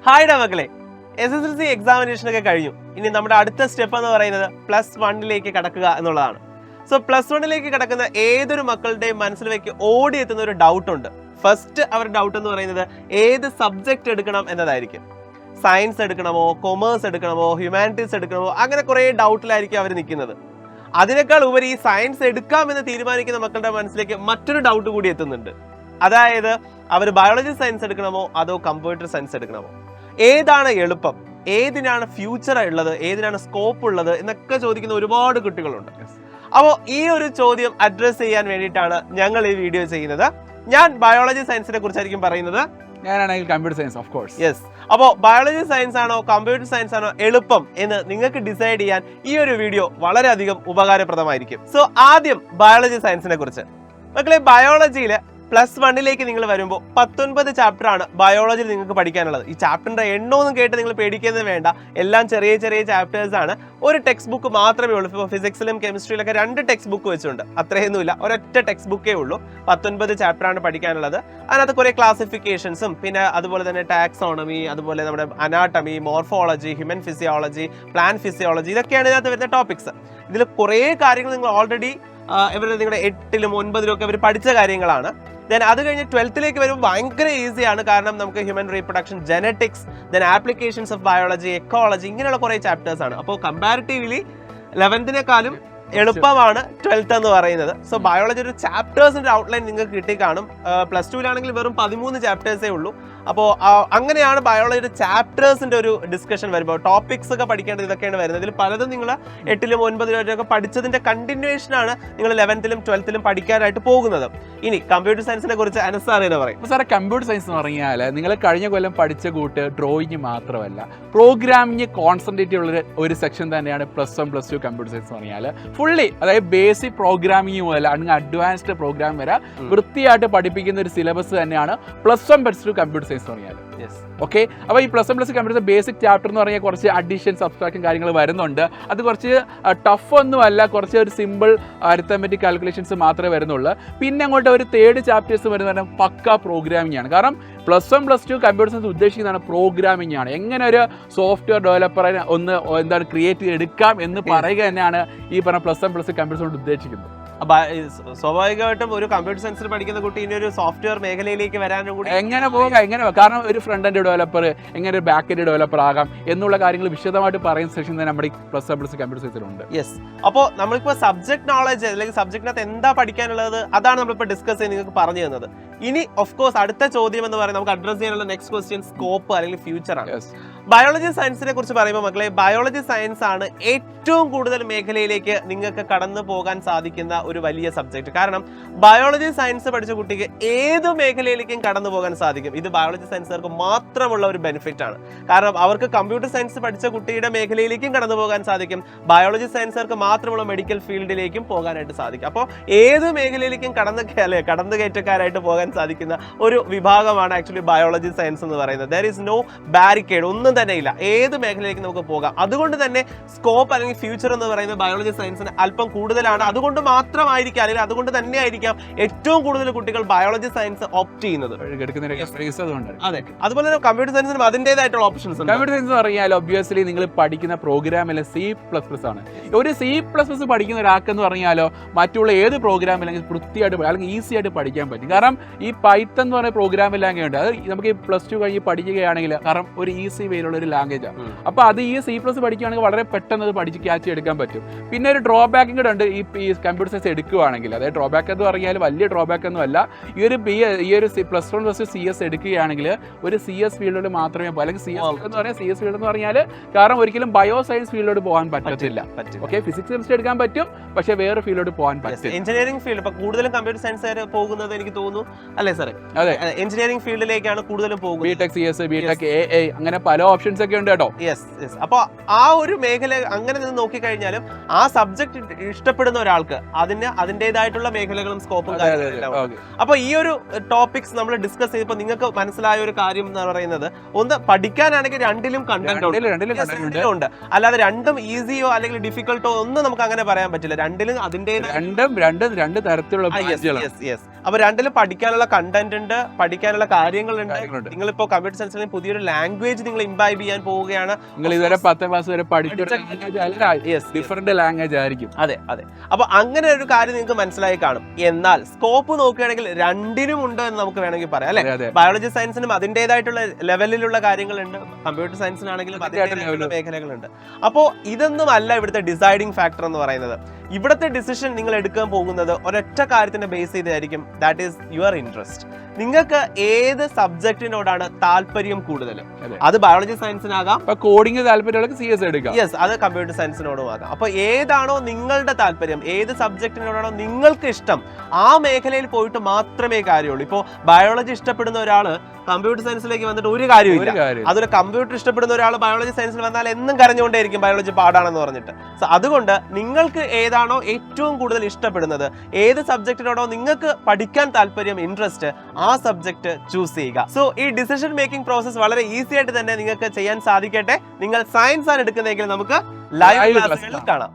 Hi മക്കളെ, SSLC examination ഒക്കെ കഴിഞ്ഞു. ഇനി നമ്മുടെ അടുത്ത സ്റ്റെപ്പ് എന്ന് പറയുന്നത് +1 കടക്കുക എന്നുള്ളതാണ്. സോ +1 കടക്കുന്ന ഏതൊരു മക്കളുടെയും മനസ്സിലേക്ക് ഓടിയെത്തുന്ന ഒരു ഡൗട്ട് ഉണ്ട്. ഫസ്റ്റ് അവരുടെ ഡൗട്ട് എന്ന് പറയുന്നത് ഏത് സബ്ജക്ട് എടുക്കണം എന്നതായിരിക്കും. സയൻസ് എടുക്കണമോ, കൊമേഴ്സ് എടുക്കണമോ, ഹ്യൂമാനിറ്റീസ് എടുക്കണമോ, അങ്ങനെ കുറേ ഡൗട്ടിലായിരിക്കും അവർ നിൽക്കുന്നത്. അതിനേക്കാൾ ഉപരി ഈ സയൻസ് എടുക്കാമെന്ന് തീരുമാനിക്കുന്ന മക്കളുടെ മനസ്സിലേക്ക് മറ്റൊരു ഡൗട്ട് കൂടി എത്തുന്നുണ്ട്. അതായത് അവർ ബയോളജി സയൻസ് എടുക്കണമോ അതോ കമ്പ്യൂട്ടർ സയൻസ് എടുക്കണമോ, ഏതാണ് എളുപ്പം, ഏതിനാണ് ഫ്യൂച്ചർ ഉള്ളത്, ഏതിനാണ് സ്കോപ്പ് ഉള്ളത് എന്നൊക്കെ ചോദിക്കുന്ന ഒരുപാട് കുട്ടികളുണ്ട്. അപ്പോൾ ഈ ഒരു ചോദ്യം അഡ്രസ് ചെയ്യാൻ വേണ്ടിയിട്ടാണ് ഞങ്ങൾ ഈ വീഡിയോ ചെയ്യുന്നത്. ഞാൻ ബയോളജി സയൻസിനെ കുറിച്ചായിരിക്കും പറയുന്നത്. ഞാനാണെങ്കിൽ computer science, of course. Yes. അപ്പോൾ ബയോളജി സയൻസ് ആണോ കമ്പ്യൂട്ടർ സയൻസ് ആണോ എളുപ്പം എന്ന് നിങ്ങൾക്ക് ഡിസൈഡ് ചെയ്യാൻ ഈ ഒരു വീഡിയോ വളരെയധികം ഉപകാരപ്രദമായിരിക്കും. സോ ആദ്യം ബയോളജി സയൻസിനെ കുറിച്ച്. മക്കളെ, ബയോളജിയിൽ +1 നിങ്ങൾ വരുമ്പോൾ 19 ചാപ്റ്റർ ആണ് ബയോളജിയിൽ നിങ്ങൾക്ക് പഠിക്കാനുള്ളത്. ഈ ചാപ്റ്ററിന്റെ എണ്ണമൊന്നും കേട്ട് നിങ്ങൾ പേടിക്കുന്നത് വേണ്ട. എല്ലാം ചെറിയ ചെറിയ ചാപ്റ്റേഴ്സ് ആണ്. ഒരു ടെക്സ്റ്റ് ബുക്ക് മാത്രമേ ഉള്ളൂ. ഇപ്പോൾ ഫിസിക്സിലും കെമിസ്ട്രിയിലൊക്കെ 2 ടെക്സ്റ്റ് ബുക്ക് വെച്ചുണ്ട്. അത്രയൊന്നുമില്ല, ഒരൊറ്റ ടെക്സ്റ്റ് ബുക്കേ ഉള്ളൂ. 19 ചാപ്റ്റർ ആണ് പഠിക്കാനുള്ളത്. അതിനകത്ത് കുറേ ക്ലാസിഫിക്കേഷൻസും പിന്നെ അതുപോലെ തന്നെ ടാക്സോണമി, അതുപോലെ നമ്മുടെ anatomy, morphology, human physiology, plant physiology, ഇതൊക്കെയാണ് ഇതിനകത്ത് വരുന്ന ടോപ്പിക്സ്. ഇതിൽ കുറേ കാര്യങ്ങൾ നിങ്ങൾ ഓൾറെഡി നിങ്ങളുടെ 8ലും 9ലും ഒക്കെ അവർ പഠിച്ച കാര്യങ്ങളാണ്. ദെൻ അത് കഴിഞ്ഞ് 12th വരുമ്പോൾ ഭയങ്കര ഈസിയാണ്. കാരണം നമുക്ക് human reproduction, genetics, then applications of biology, ecology, ഇങ്ങനെയുള്ള കുറേ ചാപ്റ്റേഴ്സ് ആണ്. അപ്പോൾ കമ്പാരിറ്റീവ്ലി 11നെക്കാളും എളുപ്പമാണ് 12th എന്ന് പറയുന്നത്. സോ ബയോളജി ഒരു ചാപ്റ്റേഴ്സിന്റെ ഔട്ട്ലൈൻ നിങ്ങൾക്ക് കിട്ടിക്കാണും. +2 വെറും 13 ചാപ്റ്റേഴ്സേ ഉള്ളൂ. അപ്പോൾ അങ്ങനെയാണ് ബയോളജിയുടെ ചാപ്റ്റേഴ്സിന്റെ ഒരു ഡിസ്കഷൻ വരുമ്പോൾ ടോപ്പിക്സ് ഒക്കെ പഠിക്കേണ്ടത് ഇതൊക്കെയാണ് വരുന്നത്. ഇതിൽ പലതും നിങ്ങൾ 8ലും 9ലും ഒക്കെ പഠിച്ചതിന്റെ കണ്ടിന്യൂവേഷൻ ആണ് നിങ്ങൾ 11ലും 12ലും പഠിക്കാനായിട്ട് പോകുന്നത്. ഇനി കമ്പ്യൂട്ടർ സയൻസിനെ കുറിച്ച് അനസാർ എന്ന് പറയും. സാറേ, കമ്പ്യൂട്ടർ സയൻസ് എന്ന് പറഞ്ഞാൽ നിങ്ങൾ കഴിഞ്ഞ കൊല്ലം പഠിച്ച കൂട്ട് ഡ്രോയിങ് മാത്രമല്ല, പ്രോഗ്രാമിങ് കോൺസെൻട്രേറ്റ് ഉള്ള ഒരു സെക്ഷൻ തന്നെയാണ് +1 +2 കമ്പ്യൂട്ടർ സയൻസ് എന്ന് പറഞ്ഞാൽ. ഫുള്ളി, അതായത് ബേസിക് പ്രോഗ്രാമിംഗ് മുതൽ അങ്ങ് അഡ്വാൻസ്ഡ് പ്രോഗ്രാം വരെ വൃത്തിയായിട്ട് പഠിപ്പിക്കുന്ന ഒരു സിലബസ് തന്നെയാണ് +1 +2 കമ്പ്യൂട്ടർ സയൻസ് എന്ന് പറഞ്ഞാൽ. ഓക്കെ. അപ്പോൾ ഈ +1 +2 കമ്പ്യൂട്ടർ ബേസിക് ചാപ്റ്റർ എന്ന് പറഞ്ഞാൽ കുറച്ച് അഡീഷൻ, സബ്സ്ട്രാക്ഷൻ കാര്യങ്ങൾ വരുന്നുണ്ട്. അത് കുറച്ച് ടഫ് ഒന്നുമല്ല, കുറച്ച് ഒരു സിമ്പിൾ അരിത്തമെറ്റിക് കാൽക്കുലേഷൻസ് മാത്രമേ വരുന്നുള്ളൂ. പിന്നെ അങ്ങോട്ട് ഒരു 3rd ചാപ്റ്റേഴ്സ് വരുന്ന പക്ക പ്രോഗ്രാമിംഗ് ആണ്. കാരണം +1 +2 കമ്പ്യൂട്ടർ സയൻസ് ഉദ്ദേശിക്കുന്നതാണ് പ്രോഗ്രാമിംഗ് ആണ്. എങ്ങനെ ഒരു സോഫ്റ്റ്വെയർ ഡെവലപ്പറെ ഒന്ന് ക്രിയേറ്റ് ചെയ്തെടുക്കാം എന്ന് പറയുക തന്നെയാണ് ഈ പറഞ്ഞ +1 +2 കമ്പ്യൂട്ടർ സയൻസ് ഉദ്ദേശിക്കുന്നത്. സ്വാഭാവികമായിട്ടും ഒരു കമ്പ്യൂട്ടർ സയൻസിൽ പഠിക്കുന്ന കുട്ടി ഇനി ഒരു സോഫ്റ്റ്വെയർ മേഖലയിലേക്ക് വരാനും കൂടി എങ്ങനെ പോകാം, കാരണം ഒരു ഫ്രണ്ട് എൻഡ് ഡെവലപ്പർ, എങ്ങനെ ഒരു ബാക്ക് എൻഡ് ഡെവലപ്പർ ആകാം എന്നുള്ള കാര്യങ്ങൾ വിശദമായിട്ട് പറയുന്ന സെക്ഷൻ തന്നെ നമ്മുടെ +1 +2 കമ്പ്യൂട്ടർ സയൻസിലുണ്ട്. യെസ്. അപ്പോൾ നമ്മളിപ്പോൾ സബ്ജക്ട് നോളജ് അല്ലെങ്കിൽ സബ്ജക്റ്റിനകത്ത് എന്താ പഠിക്കാനുള്ളത് അതാണ് നമ്മളിപ്പോൾ ഡിസ്കസ് ചെയ്ത് നിങ്ങൾക്ക് പറഞ്ഞു തന്നത്. ഇനി ഓഫ് കോഴ്സ് അടുത്ത ചോദ്യം എന്ന് പറയുന്നത് നമുക്ക് അഡ്രസ് ചെയ്യാനുള്ള നെക്സ്റ്റ് ക്വസ്റ്റ്യൻ സ്കോപ്പ് അല്ലെങ്കിൽ ഫ്യൂച്ചർ ആണ്. ബയോളജി സയൻസിനെ കുറിച്ച് പറയുമ്പോൾ മക്കളെ, ബയോളജി സയൻസ് ആണ് ഏറ്റവും കൂടുതൽ മേഖലയിലേക്ക് നിങ്ങൾക്ക് കടന്നു പോകാൻ സാധിക്കുന്ന ഒരു വലിയ സബ്ജക്ട്. കാരണം ബയോളജി സയൻസ് പഠിച്ച കുട്ടിക്ക് ഏത് മേഖലയിലേക്കും കടന്നു പോകാൻ സാധിക്കും. ഇത് ബയോളജി സയൻസുകാർക്ക് മാത്രമുള്ള ഒരു ബെനിഫിറ്റ് ആണ്. കാരണം അവർക്ക് കമ്പ്യൂട്ടർ സയൻസ് പഠിച്ച കുട്ടിയുടെ മേഖലയിലേക്കും കടന്നു പോകാൻ സാധിക്കും. ബയോളജി സയൻസുകാർക്ക് മാത്രമുള്ള മെഡിക്കൽ ഫീൽഡിലേക്കും പോകാനായിട്ട് സാധിക്കും. അപ്പോൾ ഏത് മേഖലയിലേക്കും കടന്നുകയറ്റക്കാരായിട്ട് പോകാൻ സാധിക്കുന്ന ഒരു വിഭാഗമാണ് ആക്ച്വലി ബയോളജി സയൻസ് എന്ന് പറയുന്നത്. ദർ ഈസ് നോ ബാരിക്കേഡ്, ഒന്നും തന്നെ ഇല്ല. ഏത് മേഖലയിലേക്ക് നമുക്ക് പോകാം. അതുകൊണ്ട് തന്നെ സ്കോപ്പ് അല്ലെങ്കിൽ ഫ്യൂച്ചർ എന്ന് പറയുന്നത് ബയോളജി സയൻസിന് അല്പം കൂടുതലാണ്. അതുകൊണ്ട് മാത്രമായിരിക്കാം, അല്ലെങ്കിൽ അതുകൊണ്ട് തന്നെ ആയിരിക്കാം ഏറ്റവും കൂടുതൽ കുട്ടികൾ ബയോളജി സയൻസ് ഓപ്റ്റ് ചെയ്യുന്നത്. അതെ. അതുപോലെ തന്നെ കമ്പ്യൂട്ടർ സയൻസിനും അതിൻ്റെതായിട്ടുള്ള ഓപ്ഷൻസ് ഉണ്ട്. കമ്പ്യൂട്ടർ സയൻസ് പറഞ്ഞാൽ ഒബ്വിയസ്ലി നിങ്ങൾ പഠിക്കുന്ന പ്രോഗ്രാമിൽ C++ ആണ്. ഒരു C++ പഠിക്കുന്ന ഒരാൾക്കെന്ന് പറഞ്ഞാലോ മറ്റുള്ള ഏത് പ്രോഗ്രാം അല്ലെങ്കിൽ വൃത്തിയായിട്ട് അല്ലെങ്കിൽ ഈസി ആയിട്ട് പഠിക്കാൻ പറ്റും. കാരണം ഈ പൈത്തൺ എന്ന് പറയുന്ന പ്രോഗ്രാം ലാംഗ്വേജ് ഉണ്ട്. അത് നമുക്ക് ഈ +2 കഴിഞ്ഞ് പഠിക്കുകയാണെങ്കിൽ കാരണം ഒരു ഈസി വേയിലുള്ള ഒരു ലാംഗ്വേജ് ആണ്. അപ്പോൾ അത് ഈ C+ പഠിക്കുകയാണെങ്കിൽ വളരെ പെട്ടെന്ന് അത് പഠിച്ച് ക്യാച്ച് എടുക്കാൻ പറ്റും. പിന്നെ ഒരു ഡ്രോബാക്കും കൂടെ ഉണ്ട് ഈ കമ്പ്യൂട്ടർ സയൻസ് എടുക്കുകയാണെങ്കിൽ. അതായത് ഡ്രോബാക്ക് എന്ന് പറഞ്ഞാൽ വലിയ ഡ്രോബാക്ക് ഒന്നും അല്ല. ഈ ഒരു +1 +2 CS എടുക്കുകയാണെങ്കിൽ ഒരു CS ഫീൽഡിൽ മാത്രമേ അല്ലെങ്കിൽ CS ഫീൽഡ് എന്ന് പറഞ്ഞാൽ കാരണം ഒരിക്കലും ബയോ സയൻസ് ഫീൽഡിലോട്ട് പോകാൻ പറ്റത്തില്ല. ഓക്കെ, ഫിസിക്സ് കെമിസ്ട്രി എടുക്കാൻ പറ്റും, പക്ഷേ വേറെ ഫീൽഡിലോട്ട് പോകാൻ പറ്റില്ല. എഞ്ചിനീയറിംഗ് ഫീൽഡ് ഇപ്പോൾ കൂടുതലും കമ്പ്യൂട്ടർ സയൻസ് പോകുന്നത് എനിക്ക് തോന്നുന്നു, അല്ലേ സാറേ? അതെ, എഞ്ചിനീയറിംഗ് ഫീൽഡിലേക്കാണ് കൂടുതലും പോകുന്നത്. BTech CS, BTech AA അങ്ങനെ പല ഓപ്ഷൻസ് ഒക്കെ ഉണ്ട് കേട്ടോ. യെസ്. അപ്പോൾ ആ ഒരു മേഖല അങ്ങനെ നിന്ന് നോക്കിക്കഴിഞ്ഞാലും ആ സബ്ജക്ട് ഇഷ്ടപ്പെടുന്ന ഒരാൾക്ക് അതിൻ്റെതായിട്ടുള്ള മേഖലകളും സ്കോപ്പും കാര്യങ്ങളും. അപ്പോൾ ഈ ഒരു ടോപ്പിക്സ് നമ്മൾ ഡിസ്കസ് ചെയ്തപ്പോൾ നിങ്ങൾക്ക് മനസ്സിലായ ഒരു കാര്യം എന്ന് പറയുന്നത്, ഒന്ന് പഠിക്കാനാണെങ്കിൽ രണ്ടിലും കണ്ടന്റ് ഉണ്ട്. അല്ലാതെ രണ്ടും ഈസിയോ അല്ലെങ്കിൽ ഡിഫിക്കൽട്ടോ ഒന്നും നമുക്ക് അങ്ങനെ പറയാൻ പറ്റില്ല. രണ്ടിലും അതിന്റെ രണ്ട് തരത്തിലുള്ള അപ്പൊ രണ്ടിലും പഠിക്കാനുള്ള കണ്ടന്റ് ഉണ്ട്, പഠിക്കാനുള്ള കാര്യങ്ങളുണ്ട്. കാര്യങ്ങളുണ്ട്. നിങ്ങളിപ്പോ കമ്പ്യൂട്ടർ സയൻസിൽ പുതിയൊരു ലാംഗ്വേജ് നിങ്ങൾ ഇംബൈബ് ചെയ്യാൻ പോവുകയാണ്. നിങ്ങൾ ഇതുവരെ 10th ക്ലാസ് വരെ പഠിച്ച Yes, ഡിഫറെന്റ് ലാംഗ്വേജ് ആയിരിക്കും. അതെ അതെ. അപ്പൊ അങ്ങനെ ഒരു കാര്യം നിങ്ങൾക്ക് മനസ്സിലായി കാണും. എന്നാൽ സ്കോപ്പ് നോക്കുകയാണെങ്കിൽ രണ്ടിനും ഉണ്ട് എന്ന് നമുക്ക് വേണമെങ്കിൽ പറയാം അല്ലെ. അതെ. ബയോളജി സയൻസിനും അതിൻ്റെതായിട്ടുള്ള ലെവലിലുള്ള കാര്യങ്ങളുണ്ട്, കമ്പ്യൂട്ടർ സയൻസിനാണെങ്കിലും അതിൻ്റെതായിട്ടുള്ള മേഖലകളുണ്ട്. അപ്പോൾ ഇതൊന്നും അല്ല ഇവിടുത്തെ ഡിസൈഡിങ് ഫാക്ടർ എന്ന് പറയുന്നത്. ഇവിടുത്തെ ഡിസിഷൻ നിങ്ങൾ എടുക്കാൻ പോകുന്നത് ഒരൊറ്റ കാര്യത്തിന്റെ ബേസ് ചെയ്തായിരിക്കും, ദാറ്റ് ഈസ് യുവർ ഇൻട്രസ്റ്റ്. നിങ്ങൾക്ക് ഏത് സബ്ജക്റ്റിനോടാണ് താല്പര്യം കൂടുതൽ, അത് ബയോളജി സയൻസിനാകാം, കോഡിംഗ് താല്പര്യമുള്ള CS എടുക്കാം, യെസ് അത് കമ്പ്യൂട്ടർ സയൻസിനോടും ആകാം. അപ്പൊ ഏതാണോ നിങ്ങളുടെ താല്പര്യം, ഏത് സബ്ജക്റ്റിനോടാണോ നിങ്ങൾക്ക് ഇഷ്ടം, ആ മേഖലയിൽ പോയിട്ട് മാത്രമേ കാര്യമുള്ളൂ. ഇപ്പോൾ ബയോളജി ഇഷ്ടപ്പെടുന്ന ഒരാള് കമ്പ്യൂട്ടർ സയൻസിലേക്ക് വന്നിട്ട് ഒരു കാര്യമില്ല. അതൊരു കമ്പ്യൂട്ടർ ഇഷ്ടപ്പെടുന്ന ഒരാൾ ബയോളജി സയൻസിൽ വന്നാൽ എന്നും കരഞ്ഞുകൊണ്ടേയിരിക്കും ബയോളജി പാടാണെന്ന് പറഞ്ഞിട്ട്. സോ അതുകൊണ്ട് നിങ്ങൾക്ക് ഏതാണോ ഏറ്റവും കൂടുതൽ ഇഷ്ടപ്പെടുന്നത്, ഏത് സബ്ജക്റ്റിനോടോ നിങ്ങൾക്ക് പഠിക്കാൻ താല്പര്യം, ഇൻട്രസ്റ്റ്, ആ സബ്ജക്ട് ചൂസ് ചെയ്യുക. സോ ഈ ഡിസിഷൻ മേക്കിംഗ് പ്രോസസ് വളരെ ഈസി ആയിട്ട് തന്നെ നിങ്ങൾക്ക് ചെയ്യാൻ സാധിക്കട്ടെ. നിങ്ങൾ സയൻസ് ആണ് എടുക്കുന്നതെങ്കിൽ നമുക്ക് ലൈവ് ക്ലാസ്സുകളിൽ കാണാം.